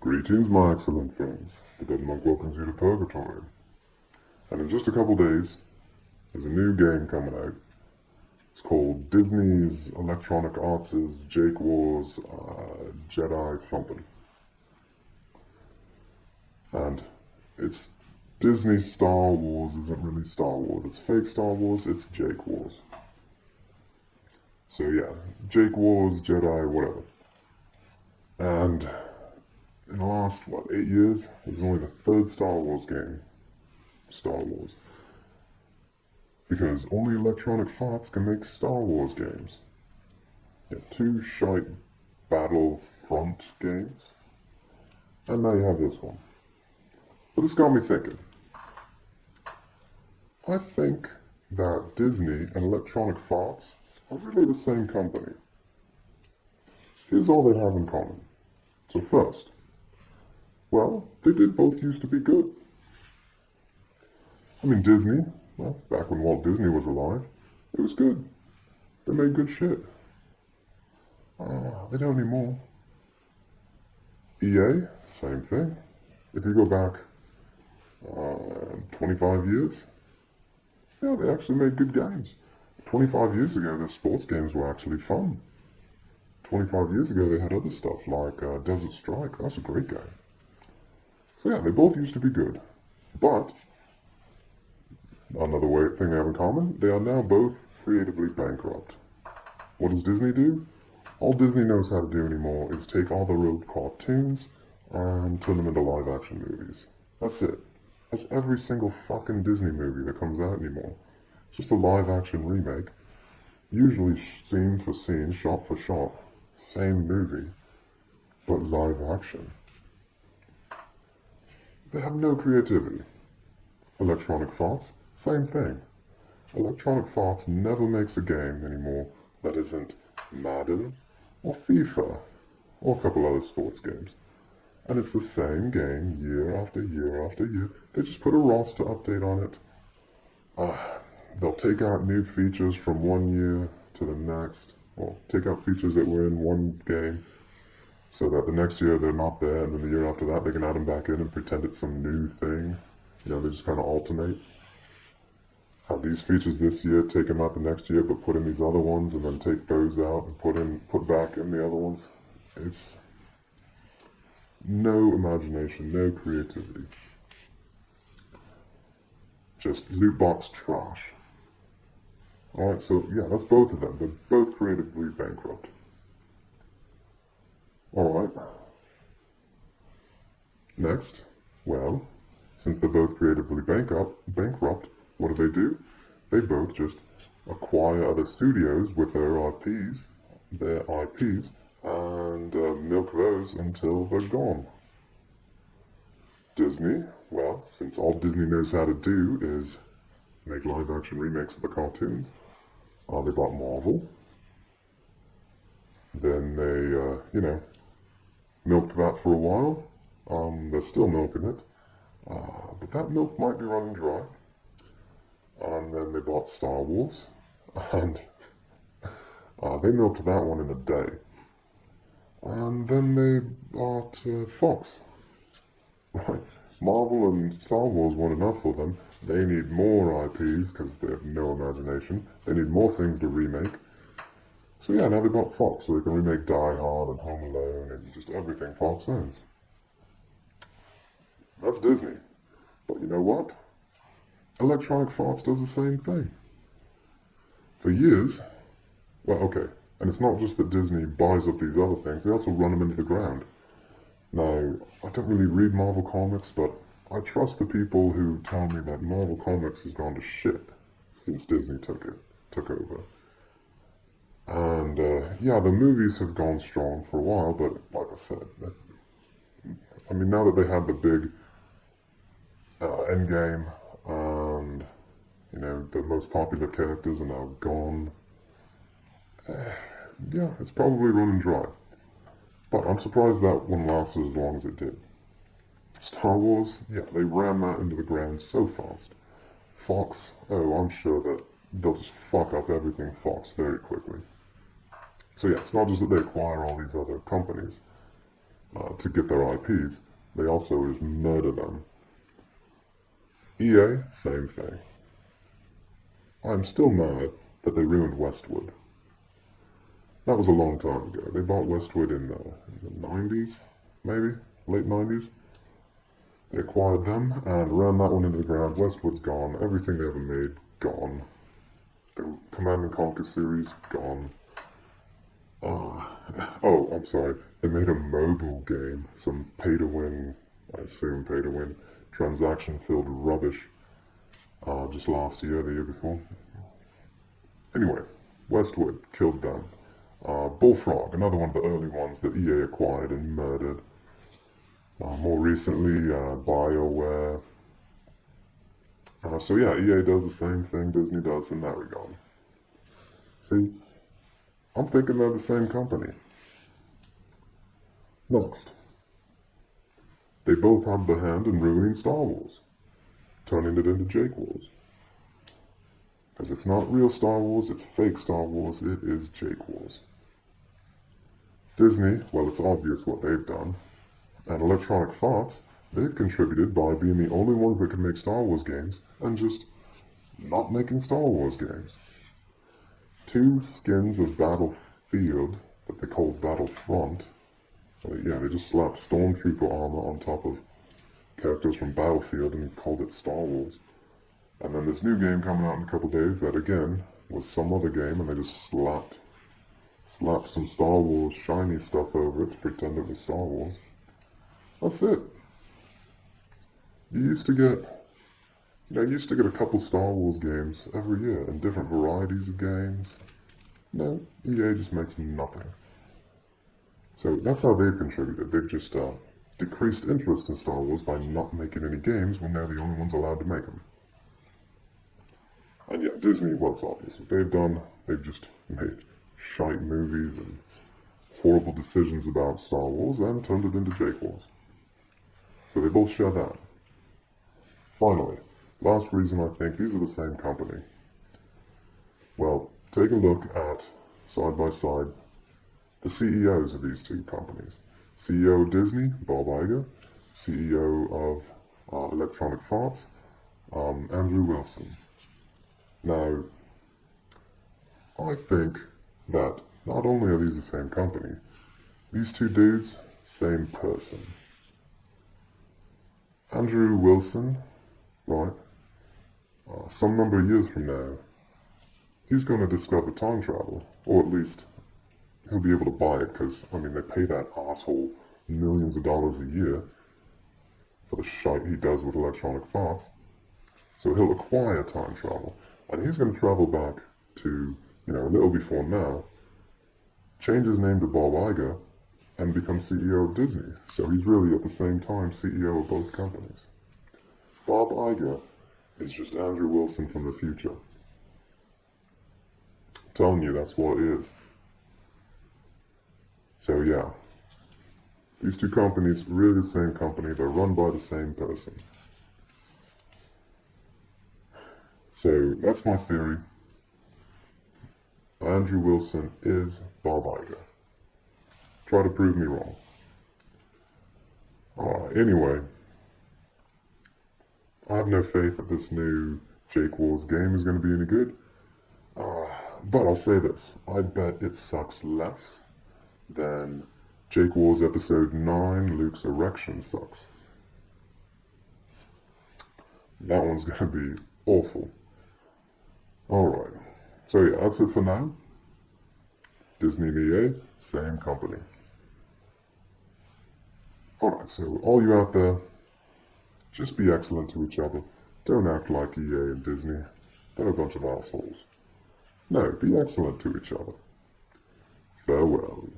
Greetings, my excellent friends. The Dead Monk welcomes you to Purgatory. And in just a couple days, there's a new game coming out. It's called Disney's Electronic Arts' Jake Wars Jedi something. And it's Disney Star Wars isn't really Star Wars. It's fake Star Wars, it's Jake Wars. So yeah, Jake Wars, Jedi, whatever. And in the last, 8 years, there's only the third Star Wars game. Star Wars. Because only Electronic Arts can make Star Wars games. You have 2 shite Battlefront games. And now you have this one. But this got me thinking. I think that Disney and Electronic Arts are really the same company. Here's all they have in common. So first, well, they did both used to be good. I mean, Disney, well, back when Walt Disney was alive, it was good. They made good shit. They don't anymore. EA, same thing. If you go back 25 years, yeah, they actually made good games. 25 years ago, their sports games were actually fun. 25 years ago, they had other stuff like Desert Strike. That's a great game. So yeah, they both used to be good. But another thing they have in common, they are now both creatively bankrupt. What does Disney do? All Disney knows how to do anymore is take all their old cartoons and turn them into live-action movies. That's it. That's every single fucking Disney movie that comes out anymore. It's just a live-action remake, usually scene for scene, shot for shot. Same movie, but live-action. They have no creativity. Electronic Arts, same thing. Electronic Arts never makes a game anymore that isn't Madden or FIFA or a couple other sports games. And it's the same game year after year after year. They just put a roster update on it. They'll take out new features from one year to the next. Well, take out features that were in one game so that the next year they're not there, and then the year after that they can add them back in and pretend it's some new thing. You know, they just kind of alternate. Have these features this year, take them out the next year, but put in these other ones, and then take those out and put back in the other ones. It's no imagination, no creativity. Just loot box trash. Alright, so yeah, that's both of them. They're both creatively bankrupt. Alright. Next, well, since they're both creatively bankrupt, what do? They both just acquire other studios with their IPs, and milk those until they're gone. Disney, well, since all Disney knows how to do is make live-action remakes of the cartoons, they bought Marvel. Then they, milked that for a while. They're still milking it. But that milk might be running dry. And then they bought Star Wars. And they milked that one in a day. And then they bought Fox. Right. Marvel and Star Wars weren't enough for them. They need more IPs because they have no imagination. They need more things to remake. So yeah, now they bought Fox so they can remake Die Hard and Home Alone and just everything Fox owns. That's Disney. But you know what? Electronic Arts does the same thing. For years, well, okay, and it's not just that Disney buys up these other things, they also run them into the ground. Now, I don't really read Marvel Comics, but I trust the people who tell me that Marvel Comics has gone to shit since Disney took over. And, yeah, the movies have gone strong for a while, but like I said, now that they had the big Endgame, and, the most popular characters are now gone, yeah, it's probably running dry. But I'm surprised that one lasted as long as it did. Star Wars, yeah, they ran that into the ground so fast. Fox, oh, I'm sure that they'll just fuck up everything Fox very quickly. So yeah, it's not just that they acquire all these other companies. to get their IPs, they also just murder them. EA, same thing. I'm still mad that they ruined Westwood. That was a long time ago. They bought Westwood in the 90s, maybe? Late 90s? They acquired them and ran that one into the ground. Westwood's gone. Everything they ever made, gone. The Command & Conquer series, gone. Oh, I'm sorry. They made a mobile game. Some pay-to-win, I assume pay-to-win, transaction-filled rubbish. Just last year, the year before. Anyway, Westwood killed them. Bullfrog, another one of the early ones that EA acquired and murdered. More recently, BioWare. So yeah, EA does the same thing Disney does in that regard. See, I'm thinking they're the same company. Next, they both have the hand in ruining Star Wars, turning it into Jake Wars. Because it's not real Star Wars, it's fake Star Wars, it is Jake Wars. Disney, well, it's obvious what they've done. And Electronic Arts, they've contributed by being the only ones that can make Star Wars games and just not making Star Wars games. 2 skins of Battlefield that they called Battlefront. They just slapped Stormtrooper armor on top of characters from Battlefield and called it Star Wars. And then this new game coming out in a couple days that again was some other game and they just slapped some Star Wars shiny stuff over it to pretend it was Star Wars. That's it. You used to get a couple Star Wars games every year and different varieties of games. No, EA just makes nothing. So that's how they've contributed. They've just decreased interest in Star Wars by not making any games when they're the only ones allowed to make them. And yeah, Disney, well, it's obvious what they've done. They've just made shite movies and horrible decisions about Star Wars and turned it into Jake Wars. So they both share that. Finally, last reason I think these are the same company. Well, take a look at, side by side, the CEOs of these 2 companies. CEO of Disney, Bob Iger. CEO of Electronic Arts, Andrew Wilson. Now, I think that not only are these the same company, these 2 dudes, same person. Andrew Wilson, right, some number of years from now, he's going to discover time travel, or at least he'll be able to buy it because, they pay that asshole millions of dollars a year for the shite he does with Electronic Arts. So he'll acquire time travel, and he's going to travel back to, a little before now, change his name to Bob Iger, and become CEO of Disney. So he's really at the same time CEO of both companies. Bob Iger is just Andrew Wilson from the future. I'm telling you, that's what it is. So yeah, these 2 companies, really the same company, they're run by the same person. So that's my theory. Andrew Wilson is Bob Iger. Try to prove me wrong. Anyway, I have no faith that this new Jake Wars game is going to be any good. But I'll say this, I bet it sucks less than Jake Wars Episode 9, Luke's Erection sucks. That one's going to be awful. Alright, so yeah, that's it for now. DisnEAy, same company. Alright, so all you out there, just be excellent to each other. Don't act like EA and Disney. They're a bunch of assholes. No, be excellent to each other. Farewell.